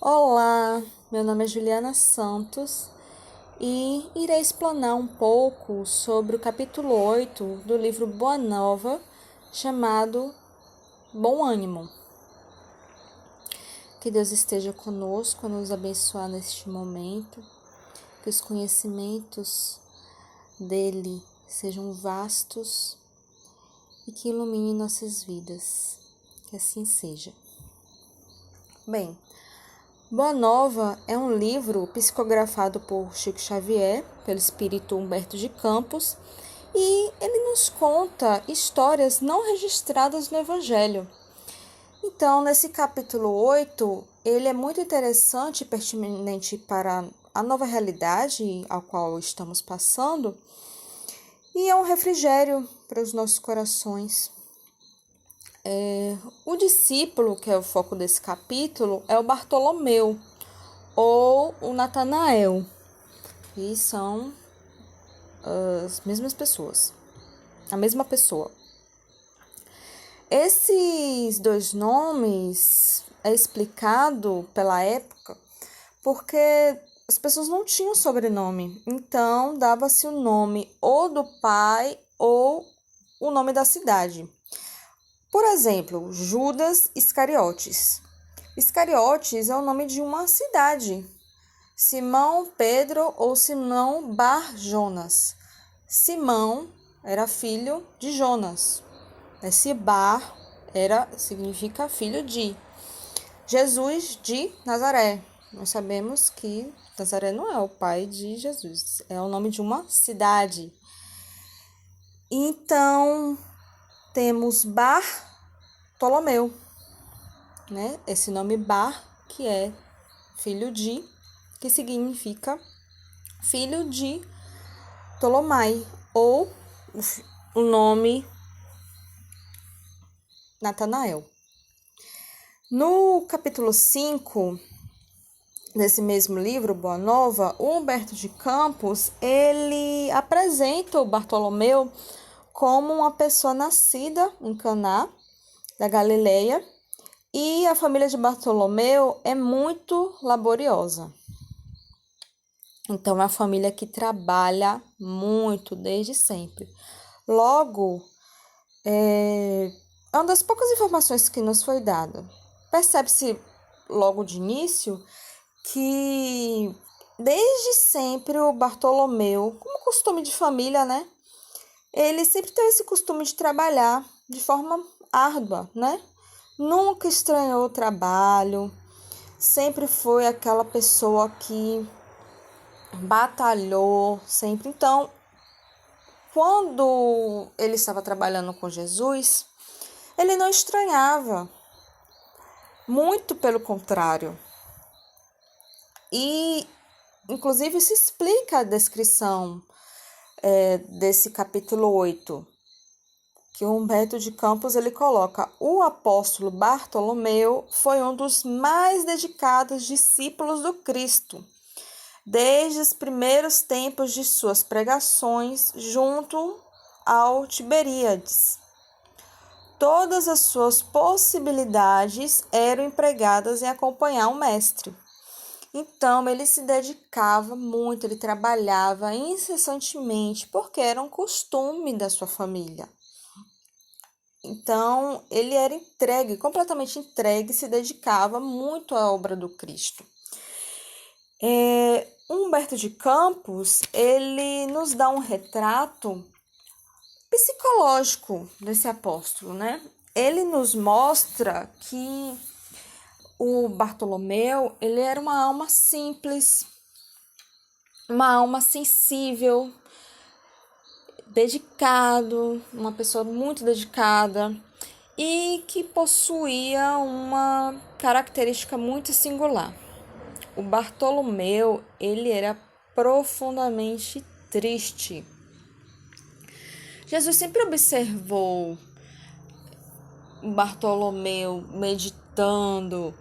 Olá, meu nome é Juliana Santos e irei explanar um pouco sobre o capítulo 8 do livro Boa Nova, chamado Bom Ânimo. Que Deus esteja conosco a nos abençoar neste momento, que os conhecimentos dele sejam vastos e que ilumine nossas vidas. Que assim seja. Bem, Boa Nova é um livro psicografado por Chico Xavier, pelo espírito Humberto de Campos, e ele nos conta histórias não registradas no Evangelho. Então, nesse capítulo 8, ele é muito interessante e pertinente para a nova realidade ao qual estamos passando, e é um refrigério para os nossos corações. O discípulo, que é o foco desse capítulo, é o Bartolomeu, ou o Natanael, que são as mesmas pessoas, a mesma pessoa. Esses dois nomes é explicado pela época porque as pessoas não tinham sobrenome, então dava-se o nome ou do pai ou o nome da cidade. Por exemplo, Judas Iscariotes. Iscariotes é o nome de uma cidade. Simão Pedro ou Simão Bar Jonas. Simão era filho de Jonas. Esse Bar significa filho de. Jesus de Nazaré. Nós sabemos que Nazaré não é o pai de Jesus, é o nome de uma cidade. Então, temos Bartolomeu, né? Esse nome Bar, que é filho de, que significa filho de Ptolomai, ou o nome Natanael. No capítulo 5 desse mesmo livro, Boa Nova, o Humberto de Campos, ele apresenta o Bartolomeu como uma pessoa nascida em Caná, da Galileia, e a família de Bartolomeu é muito laboriosa. Então, é uma família que trabalha muito desde sempre. Logo, é uma das poucas informações que nos foi dada. Percebe-se logo de início que desde sempre o Bartolomeu, como costume de família, né? Ele sempre teve esse costume de trabalhar de forma árdua, né? Nunca estranhou o trabalho, sempre foi aquela pessoa que batalhou sempre. Então, quando ele estava trabalhando com Jesus, ele não estranhava, muito pelo contrário. E, inclusive, se explica a descrição desse capítulo 8, que o Humberto de Campos ele coloca: o apóstolo Bartolomeu foi um dos mais dedicados discípulos do Cristo, desde os primeiros tempos de suas pregações junto ao Tiberíades. Todas as suas possibilidades eram empregadas em acompanhar o mestre. Então, ele se dedicava muito, ele trabalhava incessantemente, porque era um costume da sua família. Então, ele era entregue, completamente entregue, se dedicava muito à obra do Cristo. Humberto de Campos, ele nos dá um retrato psicológico desse apóstolo, né? Ele nos mostra que o Bartolomeu, ele era uma alma simples, uma alma sensível, dedicado, uma pessoa muito dedicada e que possuía uma característica muito singular. O Bartolomeu, ele era profundamente triste. Jesus sempre observou o Bartolomeu meditando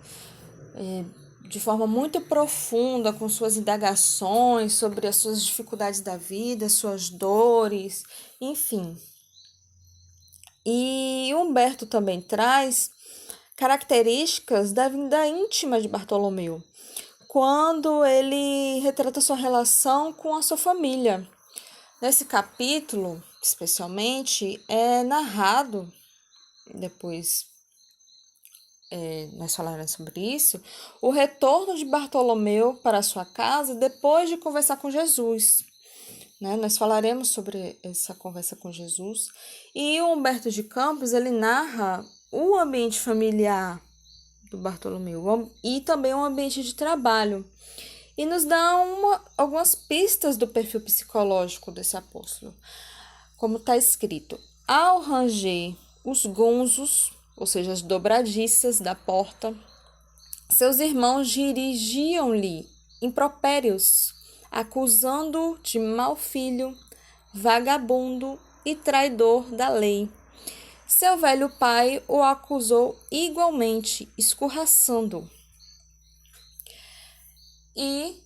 de forma muito profunda com suas indagações sobre as suas dificuldades da vida, suas dores, enfim. E Humberto também traz características da vida íntima de Bartolomeu, quando ele retrata sua relação com a sua família. Nesse capítulo, especialmente, é narrado, depois nós falaremos sobre isso, o retorno de Bartolomeu para sua casa depois de conversar com Jesus. Nós falaremos sobre essa conversa com Jesus. E o Humberto de Campos, ele narra o ambiente familiar do Bartolomeu e também o ambiente de trabalho. E nos dá algumas pistas do perfil psicológico desse apóstolo. Como está escrito: ao ranger os gonzos, ou seja, as dobradiças da porta, seus irmãos dirigiam-lhe impropérios, acusando-o de mau filho, vagabundo e traidor da lei. Seu velho pai o acusou igualmente, escorraçando-o. E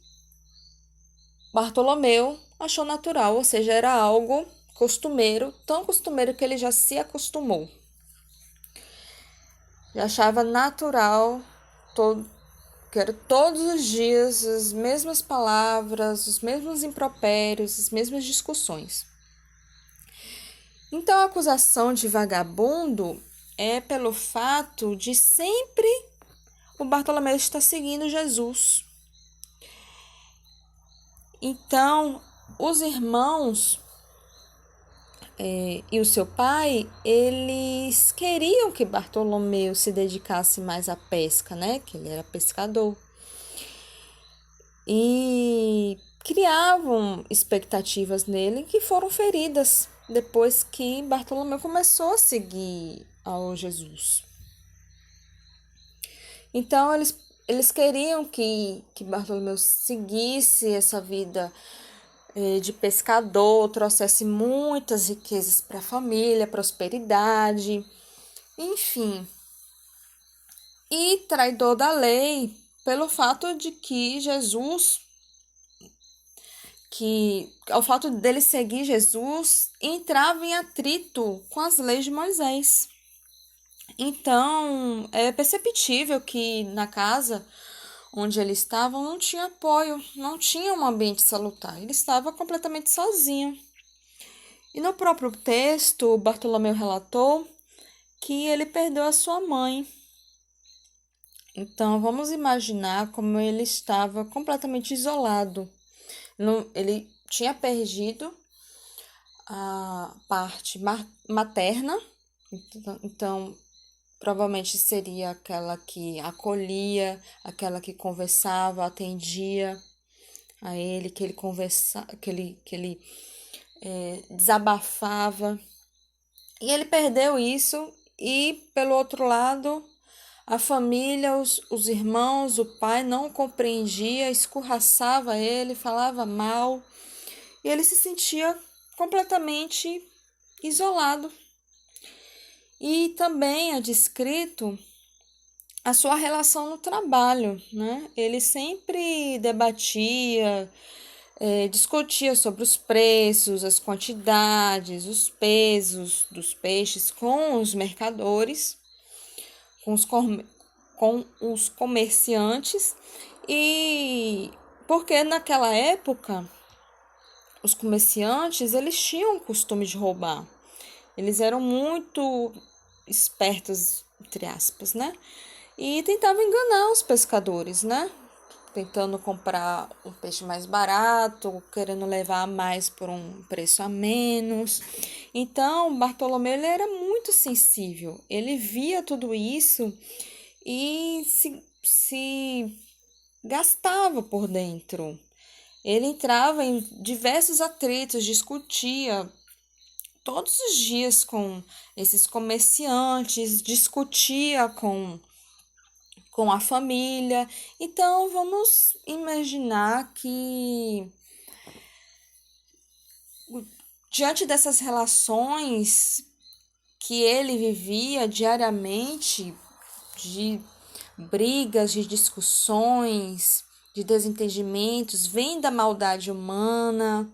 Bartolomeu achou natural, ou seja, era algo costumeiro, tão costumeiro que ele já se acostumou. Já achava natural que era todos os dias as mesmas palavras, os mesmos impropérios, as mesmas discussões. Então, a acusação de vagabundo é pelo fato de sempre o Bartolomeu estar seguindo Jesus. Então, os irmãos e o seu pai, eles queriam que Bartolomeu se dedicasse mais à pesca, que ele era pescador. E criavam expectativas nele que foram feridas depois que Bartolomeu começou a seguir ao Jesus. Então, eles queriam que Bartolomeu seguisse essa vida de pescador, trouxesse muitas riquezas para a família, prosperidade, enfim. E traidor da lei, pelo fato de que ao fato dele seguir Jesus, entrava em atrito com as leis de Moisés. Então, é perceptível que na casa onde ele estava não tinha apoio, não tinha um ambiente salutar, ele estava completamente sozinho. E no próprio texto, Bartolomeu relatou que ele perdeu a sua mãe. Então, vamos imaginar como ele estava completamente isolado. Ele tinha perdido a parte materna, então provavelmente seria aquela que acolhia, aquela que conversava, atendia a ele, que ele conversava, que ele desabafava. E ele perdeu isso. E pelo outro lado, a família, os irmãos, o pai não compreendia, escorraçava ele, falava mal. E ele se sentia completamente isolado. E também é descrito a sua relação no trabalho, Ele sempre debatia, discutia sobre os preços, as quantidades, os pesos dos peixes com os mercadores, com os comerciantes, e porque naquela época os comerciantes eles tinham o costume de roubar. Eles eram muito espertos, entre aspas, E tentavam enganar os pescadores, Tentando comprar um peixe mais barato, querendo levar mais por um preço a menos. Então, Bartolomeu ele era muito sensível. Ele via tudo isso e se gastava por dentro. Ele entrava em diversos atritos, discutia todos os dias com esses comerciantes, discutia com a família. Então, vamos imaginar que, diante dessas relações que ele vivia diariamente, de brigas, de discussões, de desentendimentos, vem da maldade humana,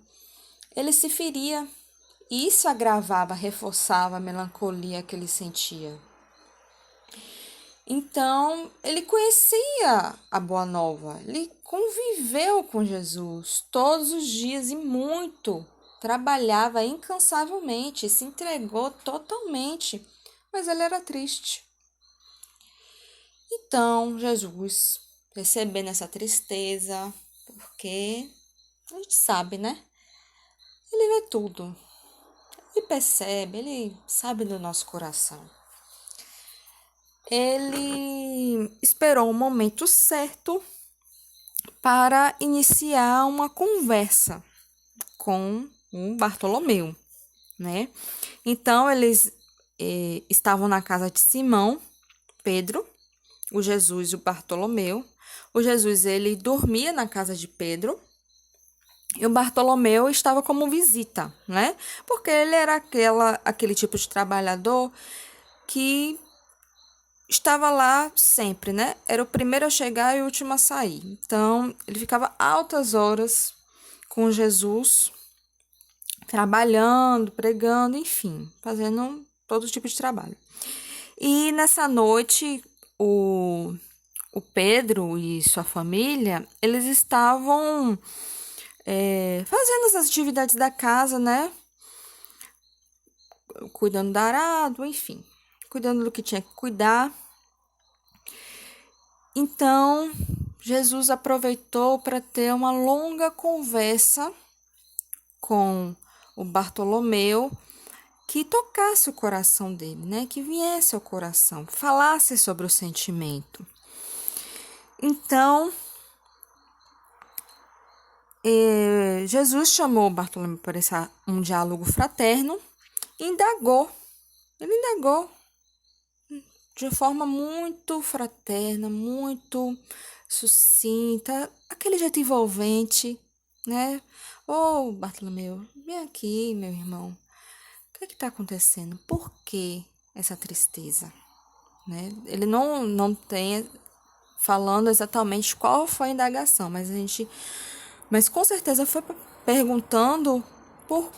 ele se feria. Isso agravava, reforçava a melancolia que ele sentia. Então, ele conhecia a Boa Nova, ele conviveu com Jesus todos os dias e muito, trabalhava incansavelmente, se entregou totalmente, mas ele era triste. Então, Jesus, percebendo essa tristeza, porque a gente sabe, né? Ele vê tudo, ele percebe, ele sabe do nosso coração. Ele esperou o momento certo para iniciar uma conversa com o Bartolomeu, né? Então, eles estavam na casa de Simão, Pedro, o Jesus e o Bartolomeu. O Jesus, ele dormia na casa de Pedro e o Bartolomeu estava como visita, né? Porque ele era aquele tipo de trabalhador que estava lá sempre, né? Era o primeiro a chegar e o último a sair. Então, ele ficava altas horas com Jesus, trabalhando, pregando, enfim, fazendo todo tipo de trabalho. E nessa noite, o Pedro e sua família, eles estavam fazendo as atividades da casa, né? Cuidando do arado, enfim, cuidando do que tinha que cuidar. Então, Jesus aproveitou para ter uma longa conversa com o Bartolomeu, que tocasse o coração dele, né? Que viesse ao coração, falasse sobre o sentimento. Então, Jesus chamou Bartolomeu para um diálogo fraterno e indagou. Ele indagou de forma muito fraterna, muito sucinta, aquele jeito envolvente, né? Ô, Bartolomeu, vem aqui, meu irmão. O que está acontecendo? Por que essa tristeza? Né? Ele não tem falando exatamente qual foi a indagação, mas com certeza foi perguntando por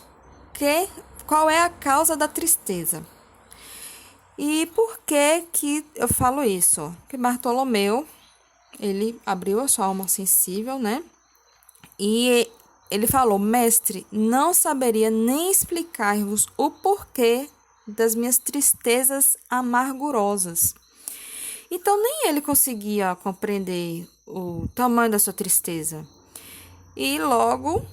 que, qual é a causa da tristeza. E por que eu falo isso? Que Bartolomeu, ele abriu a sua alma sensível, né? E ele falou: mestre, não saberia nem explicar-vos o porquê das minhas tristezas amargurosas. Então, nem ele conseguia compreender o tamanho da sua tristeza. E logo,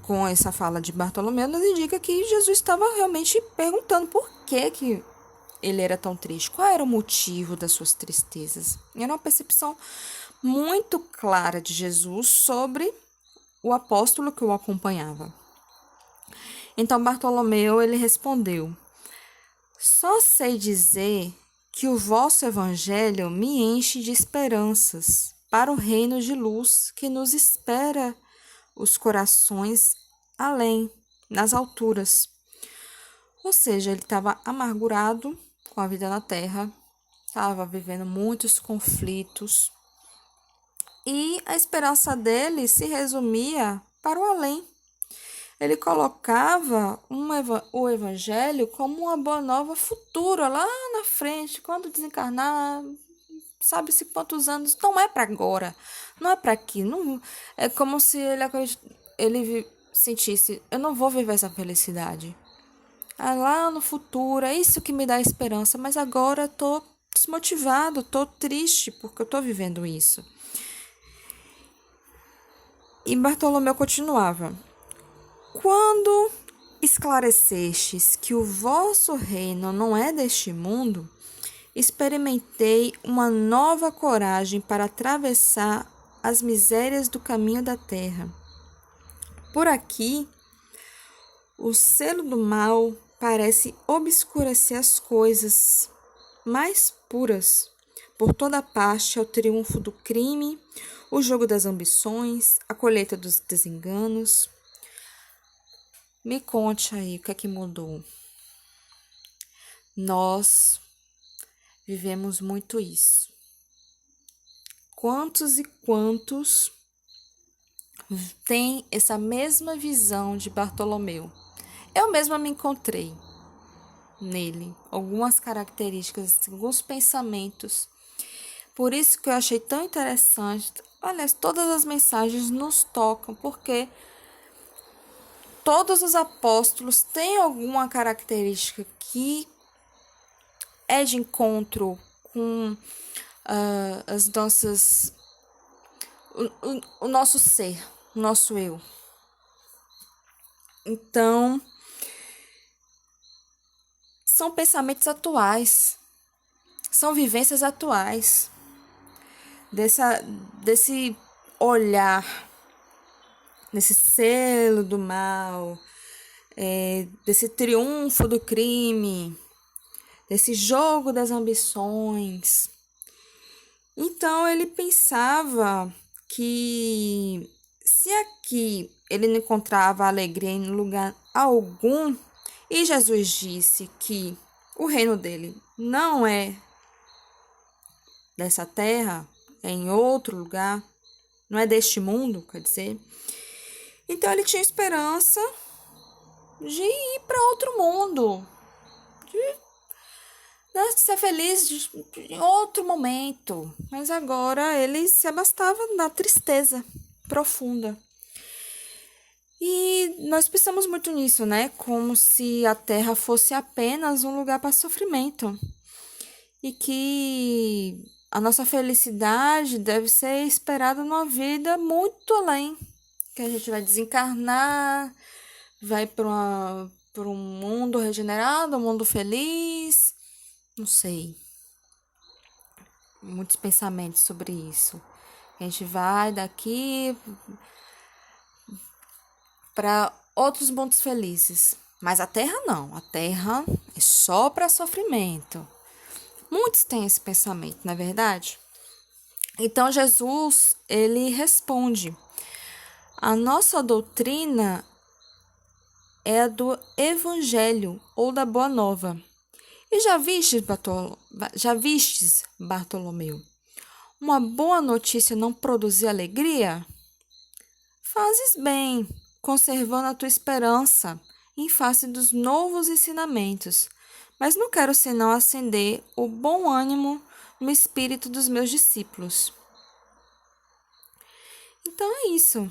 com essa fala de Bartolomeu, nos indica que Jesus estava realmente perguntando por que ele era tão triste, qual era o motivo das suas tristezas. Era uma percepção muito clara de Jesus sobre o apóstolo que o acompanhava. Então Bartolomeu, ele respondeu: só sei dizer que o vosso evangelho me enche de esperanças para o reino de luz que nos espera os corações além, nas alturas. Ou seja, ele estava amargurado com a vida na terra, estava vivendo muitos conflitos, e a esperança dele se resumia para o além. Ele colocava o evangelho como uma boa nova futura, lá na frente, quando desencarnar, sabe-se quantos anos, não é para agora, não é para aqui. Não, é como se ele sentisse: eu não vou viver essa felicidade. Lá no futuro, é isso que me dá esperança, mas agora eu tô desmotivado, tô triste porque eu tô vivendo isso. E Bartolomeu continuava: quando esclarecestes que o vosso reino não é deste mundo, experimentei uma nova coragem para atravessar as misérias do caminho da terra. Por aqui, o selo do mal parece obscurecer as coisas mais puras. Por toda parte é o triunfo do crime, o jogo das ambições, a colheita dos desenganos. Me conte aí o que é que mudou. Nós vivemos muito isso. Quantos e quantos têm essa mesma visão de Bartolomeu? Eu mesma me encontrei. nele, algumas características, alguns pensamentos. Por isso que eu achei tão interessante. Aliás, todas as mensagens nos tocam, porque todos os apóstolos têm alguma característica que é de encontro com as nossas, o nosso ser, o nosso eu. Então, são pensamentos atuais, são vivências atuais, desse olhar, desse selo do mal, desse triunfo do crime, desse jogo das ambições. Então ele pensava que se aqui ele não encontrava alegria em lugar algum, e Jesus disse que o reino dele não é dessa terra, é em outro lugar, não é deste mundo, quer dizer. Então ele tinha esperança de ir para outro mundo, de ser feliz em outro momento. Mas agora ele se abastava da tristeza profunda. E nós pensamos muito nisso, né? Como se a Terra fosse apenas um lugar para sofrimento. E que a nossa felicidade deve ser esperada numa vida muito além. Que a gente vai desencarnar, vai para um mundo regenerado, um mundo feliz. Não sei. Muitos pensamentos sobre isso. A gente vai daqui para outros mundos felizes. Mas a Terra não. A Terra é só para sofrimento. Muitos têm esse pensamento, não é verdade? Então Jesus, ele responde: a nossa doutrina é a do Evangelho ou da Boa Nova. E já vistes, Bartolomeu, uma boa notícia não produzir alegria? Fazes bem, conservando a tua esperança em face dos novos ensinamentos, mas não quero senão acender o bom ânimo no espírito dos meus discípulos. Então é isso.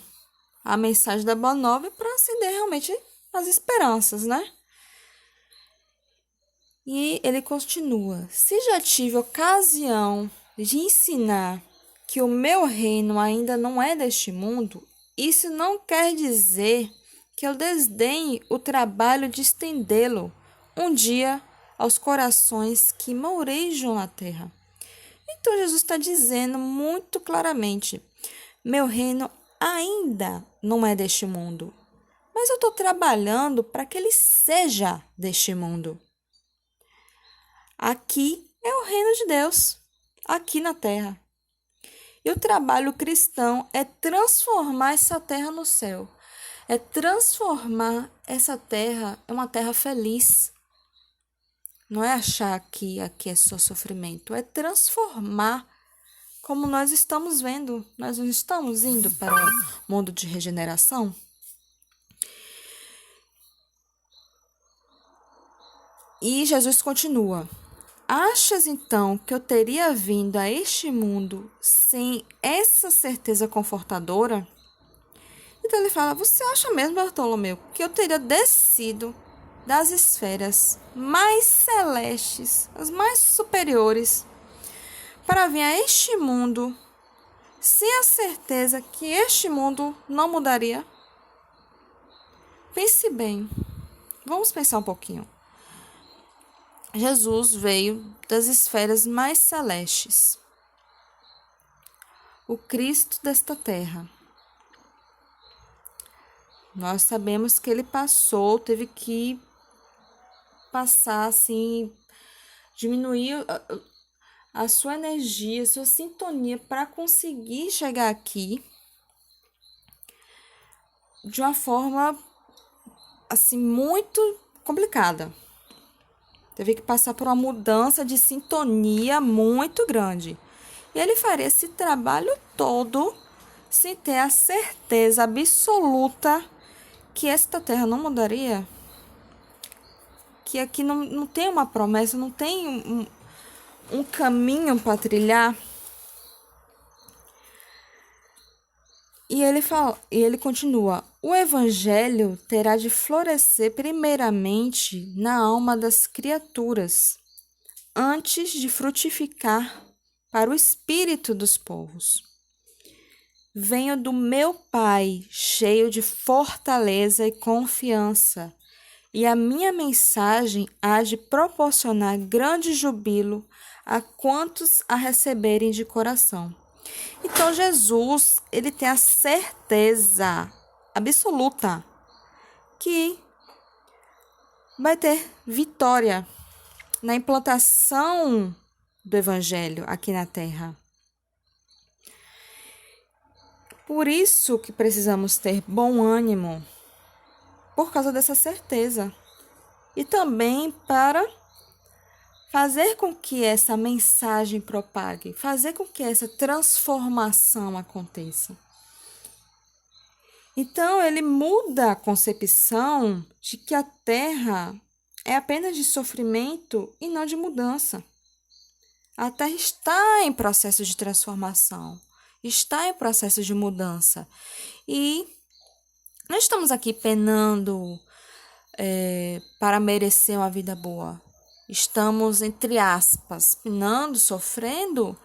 A mensagem da Boa Nova é para acender realmente as esperanças, né? E ele continua: se já tive ocasião de ensinar que o meu reino ainda não é deste mundo, isso não quer dizer que eu desdenhe o trabalho de estendê-lo um dia aos corações que mourejam na terra. Então Jesus está dizendo muito claramente: meu reino ainda não é deste mundo, mas eu estou trabalhando para que ele seja deste mundo. Aqui é o reino de Deus, aqui na terra. E o trabalho cristão é transformar essa terra no céu. É transformar essa terra em uma terra feliz. Não é achar que aqui é só sofrimento, é transformar, como nós estamos vendo. Nós não estamos indo para o mundo de regeneração? E Jesus continua: achas então que eu teria vindo a este mundo sem essa certeza confortadora? Então ele fala: você acha mesmo, Bartolomeu, que eu teria descido das esferas mais celestes, as mais superiores, para vir a este mundo sem a certeza que este mundo não mudaria? Pense bem. Vamos pensar um pouquinho. Jesus veio das esferas mais celestes, o Cristo desta terra. Nós sabemos que ele teve que passar assim, diminuir a sua energia, a sua sintonia para conseguir chegar aqui de uma forma assim muito complicada. Teve que passar por uma mudança de sintonia muito grande. E ele faria esse trabalho todo sem ter a certeza absoluta que esta terra não mudaria. que aqui não tem uma promessa, não tem um caminho para trilhar. E ele continua: o evangelho terá de florescer primeiramente na alma das criaturas, antes de frutificar para o espírito dos povos. Venho do meu Pai, cheio de fortaleza e confiança, e a minha mensagem há de proporcionar grande jubilo a quantos a receberem de coração. Então, Jesus, ele tem a certeza absoluta que vai ter vitória na implantação do evangelho aqui na terra. Por isso que precisamos ter bom ânimo, por causa dessa certeza. E também para fazer com que essa mensagem propague, fazer com que essa transformação aconteça. Então, ele muda a concepção de que a terra é apenas de sofrimento e não de mudança. A terra está em processo de transformação, está em processo de mudança. E não estamos aqui penando para merecer uma vida boa. Estamos, entre aspas, penando, sofrendo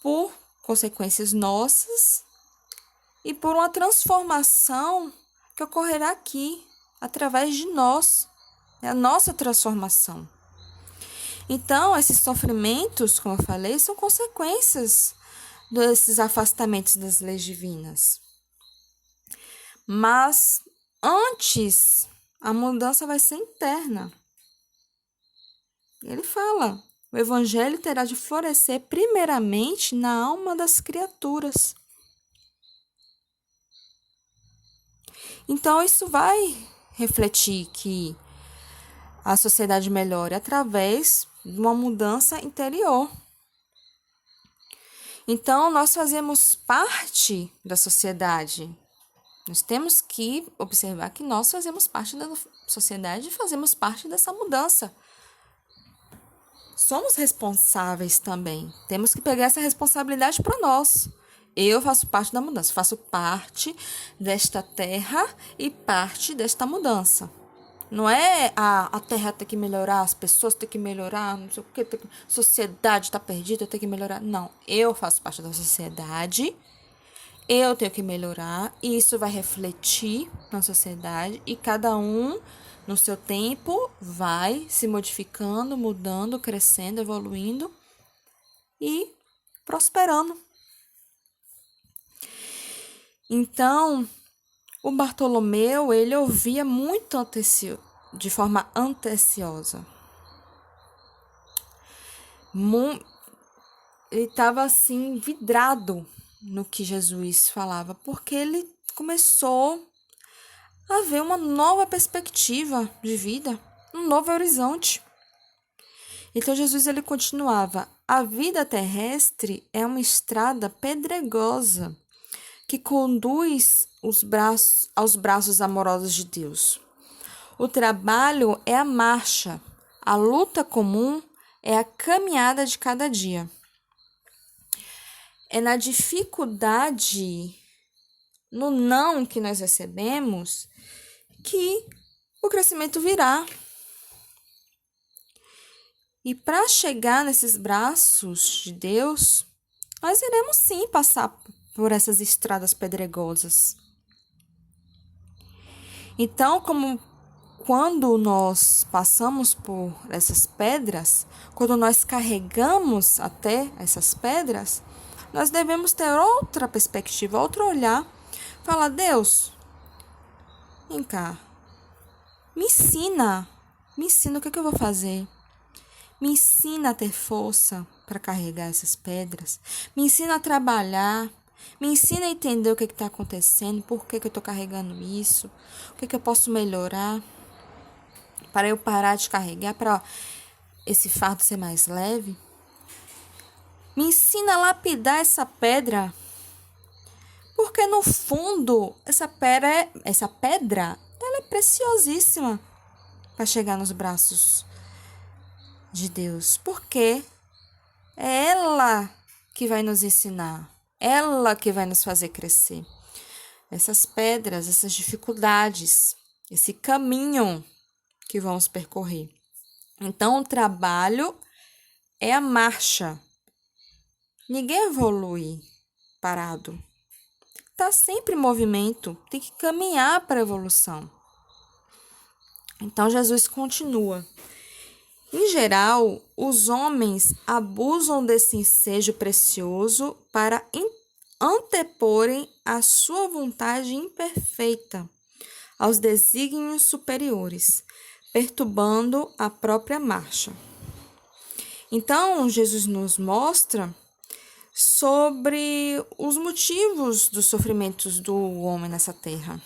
por consequências nossas e por uma transformação que ocorrerá aqui, através de nós, a nossa transformação. Então, esses sofrimentos, como eu falei, são consequências desses afastamentos das leis divinas. Mas, antes, a mudança vai ser interna. Ele fala: o evangelho terá de florescer primeiramente na alma das criaturas. Então, isso vai refletir que a sociedade melhore através de uma mudança interior. Então, nós fazemos parte da sociedade. Nós temos que observar que nós fazemos parte da sociedade e fazemos parte dessa mudança. Somos responsáveis também. Temos que pegar essa responsabilidade para nós. Eu faço parte da mudança, faço parte desta terra e parte desta mudança. Não é a terra ter que melhorar, as pessoas ter que melhorar, não sei o que, a sociedade está perdida, eu tenho que melhorar. Não, eu faço parte da sociedade, eu tenho que melhorar, e isso vai refletir na sociedade, e cada um, no seu tempo, vai se modificando, mudando, crescendo, evoluindo e prosperando. Então, o Bartolomeu, ele ouvia muito de forma anteciosa. Ele estava assim, vidrado no que Jesus falava, porque ele começou a ver uma nova perspectiva de vida, um novo horizonte. Então, Jesus, ele continuava: a vida terrestre é uma estrada pedregosa que conduz aos braços amorosos de Deus. O trabalho é a marcha, a luta comum é a caminhada de cada dia. É na dificuldade, no não que nós recebemos, que o crescimento virá. E para chegar nesses braços de Deus, nós iremos sim passar por essas estradas pedregosas. Então, quando nós passamos por essas pedras, quando nós carregamos até essas pedras, nós devemos ter outra perspectiva, outro olhar. Falar: Deus, vem cá, me ensina o que eu vou fazer. Me ensina a ter força para carregar essas pedras. Me ensina a trabalhar. Me ensina a entender o que está acontecendo, por que eu estou carregando isso, o que eu posso melhorar para eu parar de carregar, para esse fardo ser mais leve. Me ensina a lapidar essa pedra, porque no fundo essa pedra ela é preciosíssima. para chegar nos braços de Deus, porque é ela que vai nos ensinar, ela que vai nos fazer crescer. Essas pedras, essas dificuldades, esse caminho que vamos percorrer. Então, o trabalho é a marcha. Ninguém evolui parado. Está sempre em movimento, tem que caminhar para a evolução. Então, Jesus continua. Em geral, os homens abusam desse ensejo precioso para anteporem a sua vontade imperfeita aos desígnios superiores, perturbando a própria marcha. Então, Jesus nos mostra sobre os motivos dos sofrimentos do homem nessa terra.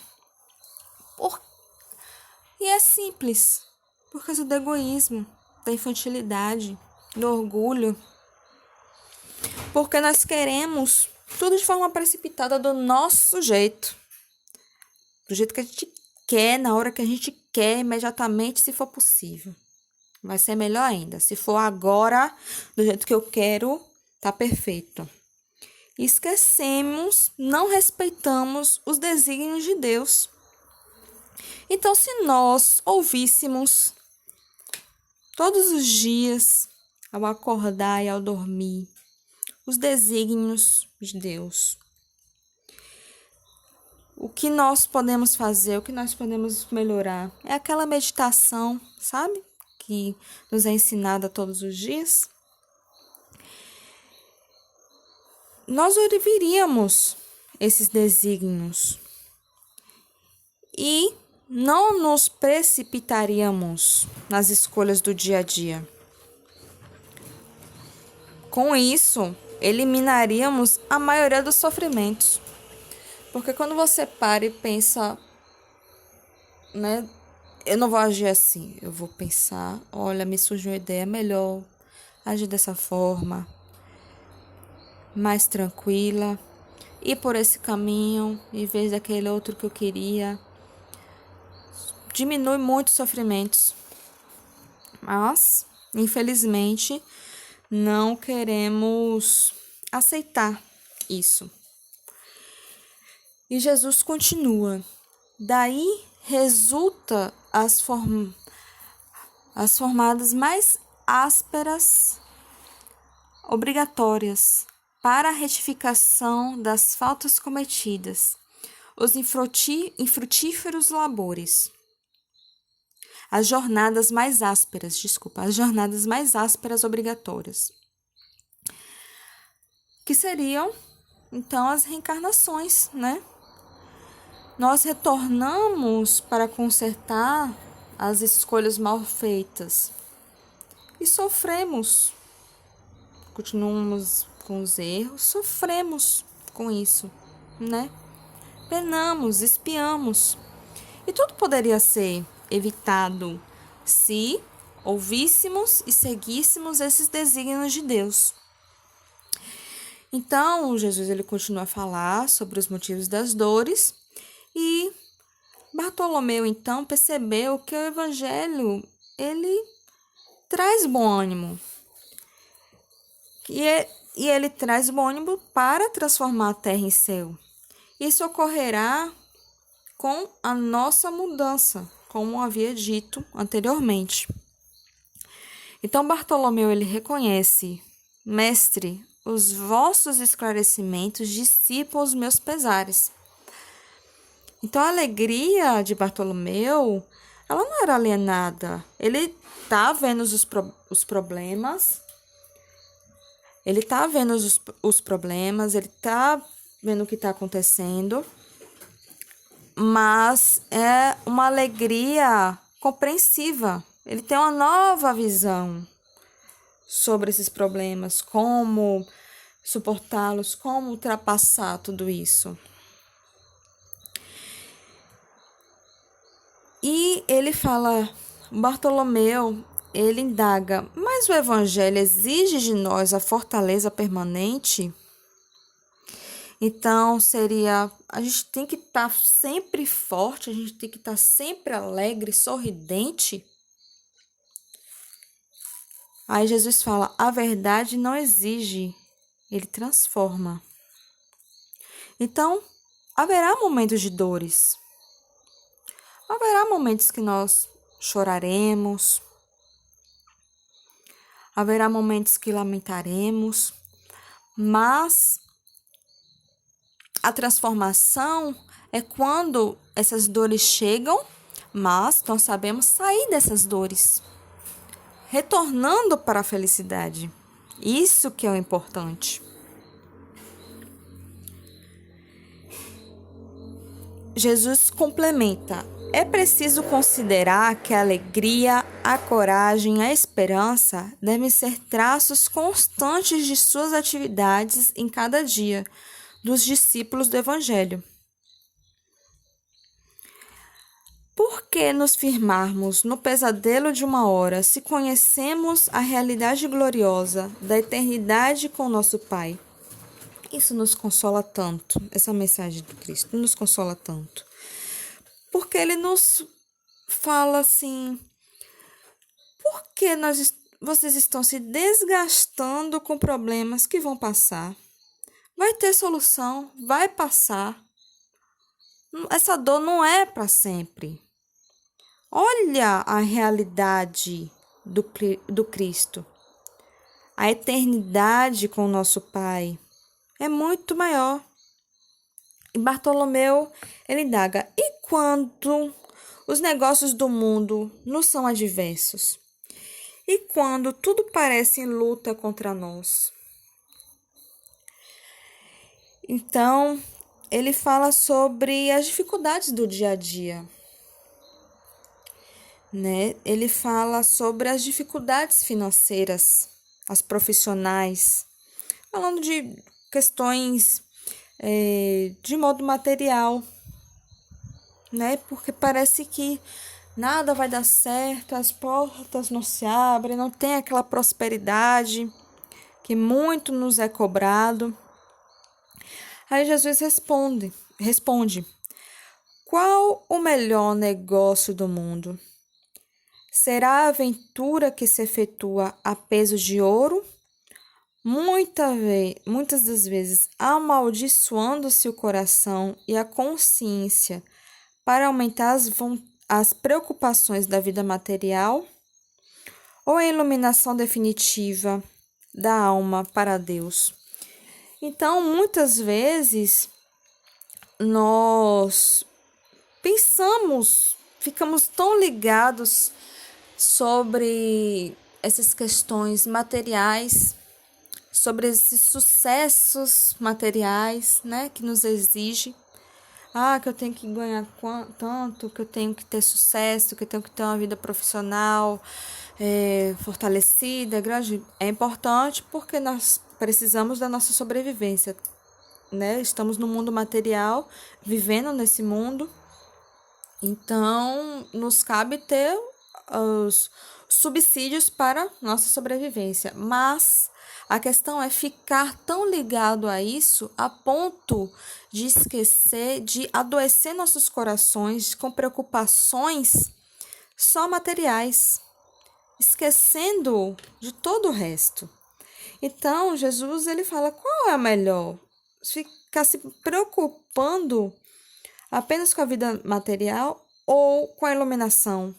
E é simples, por causa do egoísmo, da infantilidade, do orgulho. Porque nós queremos tudo de forma precipitada, do nosso jeito. Do jeito que a gente quer, na hora que a gente quer, imediatamente, se for possível. Vai ser melhor ainda. Se for agora, do jeito que eu quero, tá perfeito. Esquecemos, não respeitamos os desígnios de Deus. Então, se nós ouvíssemos todos os dias, ao acordar e ao dormir, os desígnios de Deus, o que nós podemos fazer, o que nós podemos melhorar, é aquela meditação, sabe? Que nos é ensinada todos os dias. Nós ouviríamos esses desígnios e não nos precipitaríamos nas escolhas do dia a dia. Com isso, eliminaríamos a maioria dos sofrimentos. Porque quando você para e pensa, né, eu não vou agir assim, eu vou pensar, olha, me surgiu uma ideia, melhor agir dessa forma, mais tranquila, ir por esse caminho em vez daquele outro que eu queria. Diminui muito os sofrimentos. Mas, infelizmente, não queremos aceitar isso. E Jesus continua. Daí resulta as formadas mais ásperas obrigatórias para a retificação das faltas cometidas, os infrutíferos labores. As jornadas mais ásperas obrigatórias. Que seriam, então, as reencarnações, né? Nós retornamos para consertar as escolhas mal feitas e sofremos. Continuamos com os erros, sofremos com isso, né? Penamos, espiamos. E tudo poderia ser evitado se ouvíssemos e seguíssemos esses desígnios de Deus. Então, Jesus ele continua a falar sobre os motivos das dores e Bartolomeu, então, percebeu que o Evangelho, ele traz bom ânimo. E ele traz bom ânimo para transformar a terra em céu. Isso ocorrerá com a nossa mudança, como havia dito anteriormente. Então, Bartolomeu, ele reconhece, mestre, os vossos esclarecimentos dissipam os meus pesares. Então, a alegria de Bartolomeu, ela não era alienada. Ele está vendo os problemas, ele está vendo os problemas, ele está vendo o que está acontecendo, mas é uma alegria compreensiva. Ele tem uma nova visão sobre esses problemas, como suportá-los, como ultrapassar tudo isso. E ele fala, Bartolomeu, ele indaga, mas o Evangelho exige de nós a fortaleza permanente? Então, a gente tem que estar sempre forte, a gente tem que estar sempre alegre, sorridente? Aí Jesus fala, a verdade não exige, ele transforma. Então, haverá momentos de dores. Haverá momentos que nós choraremos. Haverá momentos que lamentaremos. Mas a transformação é quando essas dores chegam, mas nós sabemos sair dessas dores, retornando para a felicidade. Isso que é o importante. Jesus complementa: é preciso considerar que a alegria, a coragem, a esperança devem ser traços constantes de suas atividades em cada dia dos discípulos do Evangelho. Por que nos firmarmos no pesadelo de uma hora se conhecemos a realidade gloriosa da eternidade com nosso Pai? Isso nos consola tanto, essa mensagem do Cristo nos consola tanto. Porque ele nos fala assim, por que vocês estão se desgastando com problemas que vão passar? Vai ter solução, vai passar. Essa dor não é para sempre. Olha a realidade do Cristo. A eternidade com o nosso Pai é muito maior. E Bartolomeu, ele indaga, e quando os negócios do mundo nos são adversos? E quando tudo parece em luta contra nós? Então, ele fala sobre as dificuldades do dia a dia, né? Ele fala sobre as dificuldades financeiras, as profissionais, falando de questões de modo material, né? Porque parece que nada vai dar certo, as portas não se abrem, não tem aquela prosperidade que muito nos é cobrado. Aí Jesus responde: qual o melhor negócio do mundo? Será a aventura que se efetua a peso de ouro? Muitas das vezes amaldiçoando-se o coração e a consciência para aumentar as preocupações da vida material? Ou a iluminação definitiva da alma para Deus? Então, muitas vezes, nós ficamos tão ligados sobre essas questões materiais, sobre esses sucessos materiais, né, que nos exige. Que eu tenho que ganhar tanto, que eu tenho que ter sucesso, que eu tenho que ter uma vida profissional fortalecida, grande. É importante porque nós precisamos da nossa sobrevivência, né? Estamos no mundo material, vivendo nesse mundo. Então, nos cabe ter os subsídios para nossa sobrevivência. Mas a questão é ficar tão ligado a isso a ponto de esquecer, de adoecer nossos corações com preocupações só materiais, esquecendo de todo o resto. Então, Jesus, ele fala, qual é a melhor? Ficar se preocupando apenas com a vida material ou com a iluminação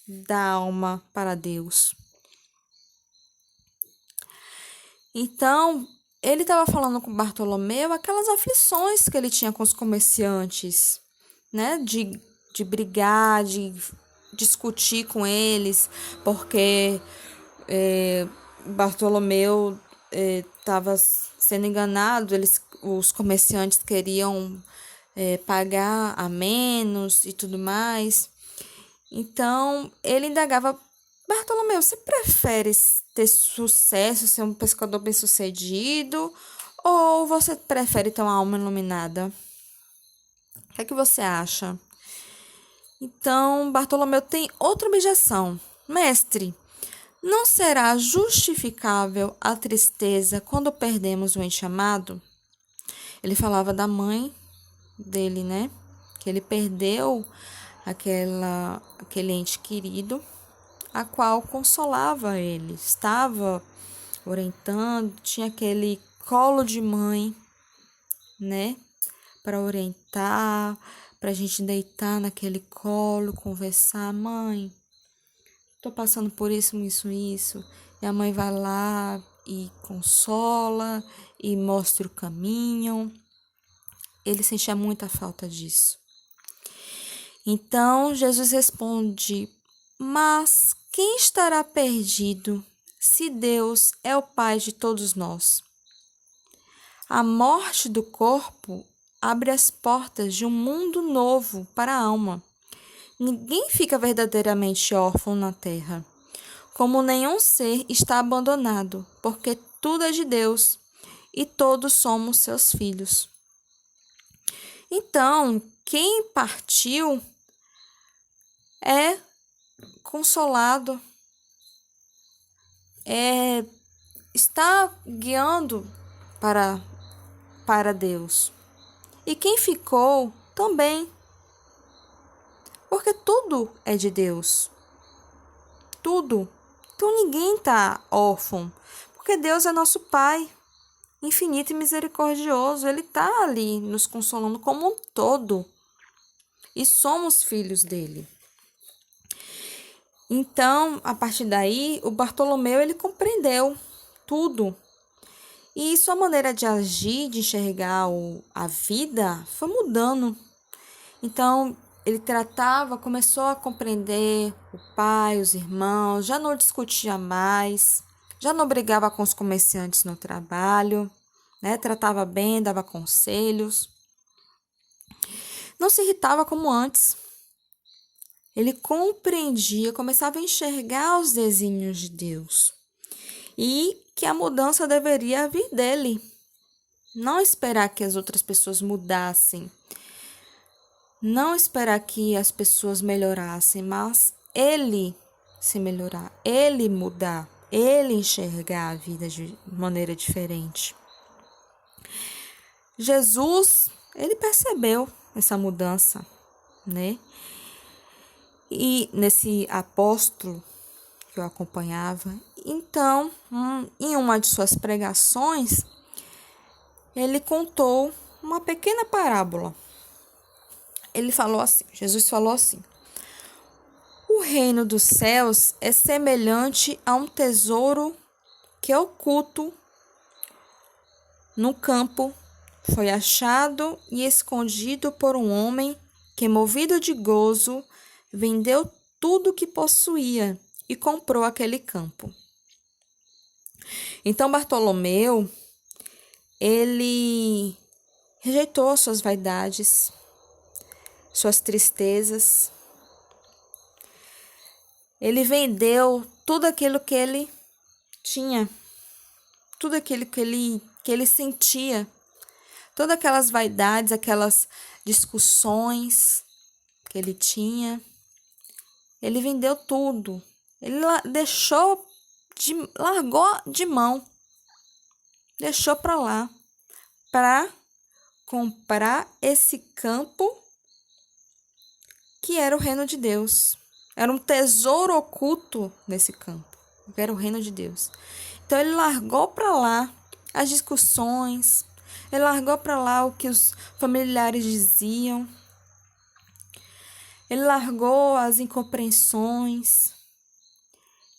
da alma para Deus? Então, ele estava falando com Bartolomeu aquelas aflições que ele tinha com os comerciantes, né? De brigar, de discutir com eles, porque Bartolomeu estava sendo enganado, os comerciantes queriam pagar a menos e tudo mais. Então, ele indagava, Bartolomeu, você prefere ter sucesso, ser um pescador bem-sucedido, ou você prefere ter uma alma iluminada? O que é que você acha? Então, Bartolomeu tem outra objeção. Mestre, não será justificável a tristeza quando perdemos o ente amado? Ele falava da mãe dele, né? Que ele perdeu aquele ente querido. a qual consolava ele, estava orientando, tinha aquele colo de mãe, né, para orientar, para a gente deitar naquele colo, conversar, mãe, tô passando por isso, isso, isso, e a mãe vai lá e consola e mostra o caminho. Ele sentia muita falta disso. Então Jesus responde: mas quem estará perdido se Deus é o Pai de todos nós? A morte do corpo abre as portas de um mundo novo para a alma. Ninguém fica verdadeiramente órfão na terra, como nenhum ser está abandonado, porque tudo é de Deus e todos somos seus filhos. Então, quem partiu é consolado, está guiando para Deus. E quem ficou também, porque tudo é de Deus. Tudo. Então ninguém está órfão, porque Deus é nosso Pai, infinito e misericordioso. Ele está ali nos consolando como um todo. E somos filhos dele. Então, a partir daí, o Bartolomeu, ele compreendeu tudo. E sua maneira de agir, de enxergar a vida, foi mudando. Então, ele começou a compreender o pai, os irmãos, já não discutia mais, já não brigava com os comerciantes no trabalho, né? Tratava bem, dava conselhos. Não se irritava como antes. Ele compreendia, começava a enxergar os desígnios de Deus e que a mudança deveria vir dele. Não esperar que as outras pessoas mudassem, não esperar que as pessoas melhorassem, mas ele se melhorar, ele mudar, ele enxergar a vida de maneira diferente. Jesus, ele percebeu essa mudança, né? E nesse apóstolo que eu acompanhava, então, em uma de suas pregações, ele contou uma pequena parábola. Ele falou assim, Jesus falou assim: o reino dos céus é semelhante a um tesouro que é oculto no campo, foi achado e escondido por um homem que, movido de gozo, vendeu tudo o que possuía e comprou aquele campo. Então Bartolomeu, ele rejeitou suas vaidades, suas tristezas. Ele vendeu tudo aquilo que ele tinha, tudo aquilo que ele sentia, todas aquelas vaidades, aquelas discussões que ele tinha. Ele vendeu tudo. Ele largou de mão. Deixou para lá para comprar esse campo que era o reino de Deus. Era um tesouro oculto nesse campo, que era o reino de Deus. Então ele largou para lá as discussões, ele largou para lá o que os familiares diziam. Ele largou as incompreensões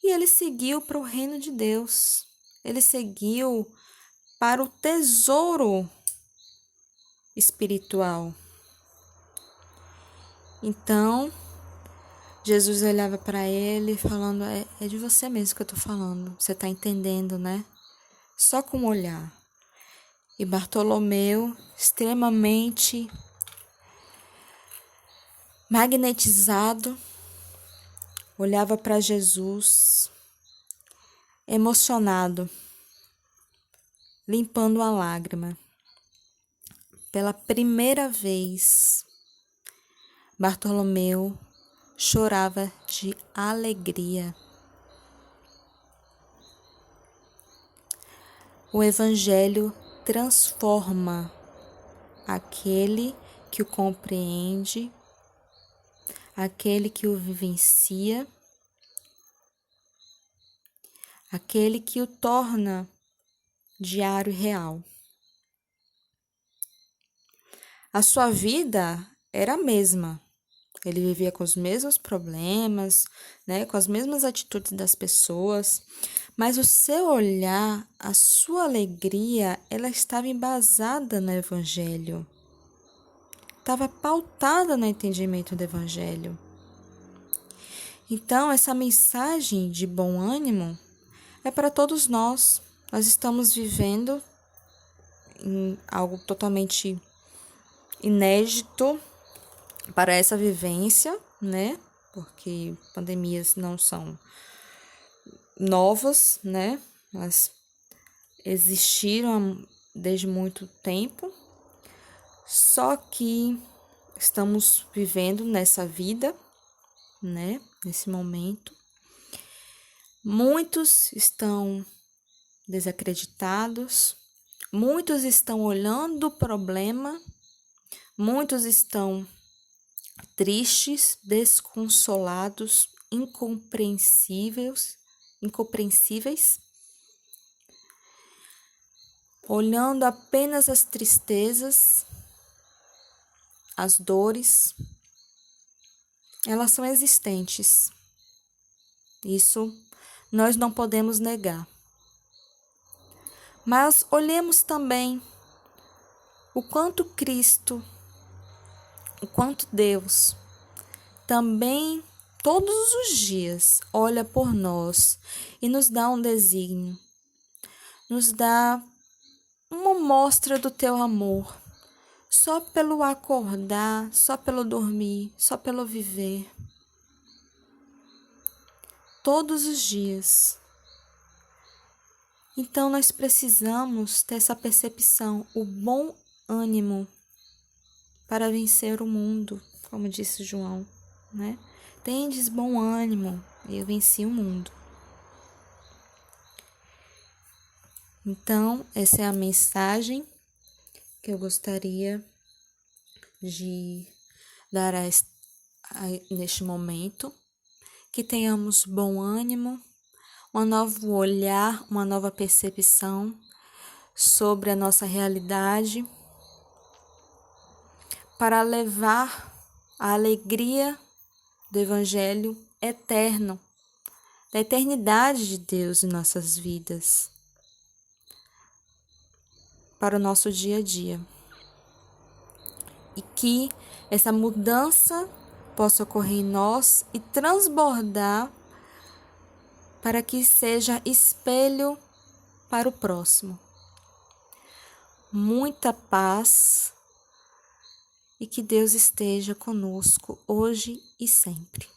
e ele seguiu para o reino de Deus. Ele seguiu para o tesouro espiritual. Então, Jesus olhava para ele falando: é de você mesmo que eu estou falando. Você está entendendo, né? Só com o olhar. E Bartolomeu, extremamente magnetizado, olhava para Jesus, emocionado, limpando a lágrima. Pela primeira vez, Bartolomeu chorava de alegria. O Evangelho transforma aquele que o compreende, aquele que o vivencia, aquele que o torna diário e real. A sua vida era a mesma. Ele vivia com os mesmos problemas, né, com as mesmas atitudes das pessoas, mas o seu olhar, a sua alegria, ela estava embasada no Evangelho. Estava pautada no entendimento do Evangelho. Então, essa mensagem de bom ânimo é para todos nós. Nós estamos vivendo em algo totalmente inédito para essa vivência, né? Porque pandemias não são novas, né? Elas existiram desde muito tempo, só que estamos vivendo nessa vida, né? Nesse momento. Muitos estão desacreditados, muitos estão olhando o problema, muitos estão tristes, desconsolados, incompreensíveis, olhando apenas as tristezas, as dores, elas são existentes. Isso nós não podemos negar. Mas olhemos também o quanto Cristo, o quanto Deus também todos os dias olha por nós e nos dá um desígnio, nos dá uma mostra do teu amor, só pelo acordar, só pelo dormir, só pelo viver. Todos os dias. Então nós precisamos ter essa percepção, o bom ânimo para vencer o mundo, como disse João, né? Tendes bom ânimo, eu venci o mundo. Então, essa é a mensagem que eu gostaria de dar neste momento. Que tenhamos bom ânimo, um novo olhar, uma nova percepção sobre a nossa realidade, para levar a alegria do Evangelho eterno, da eternidade de Deus em nossas vidas, para o nosso dia a dia. E que essa mudança possa ocorrer em nós e transbordar para que seja espelho para o próximo. Muita paz e que Deus esteja conosco hoje e sempre.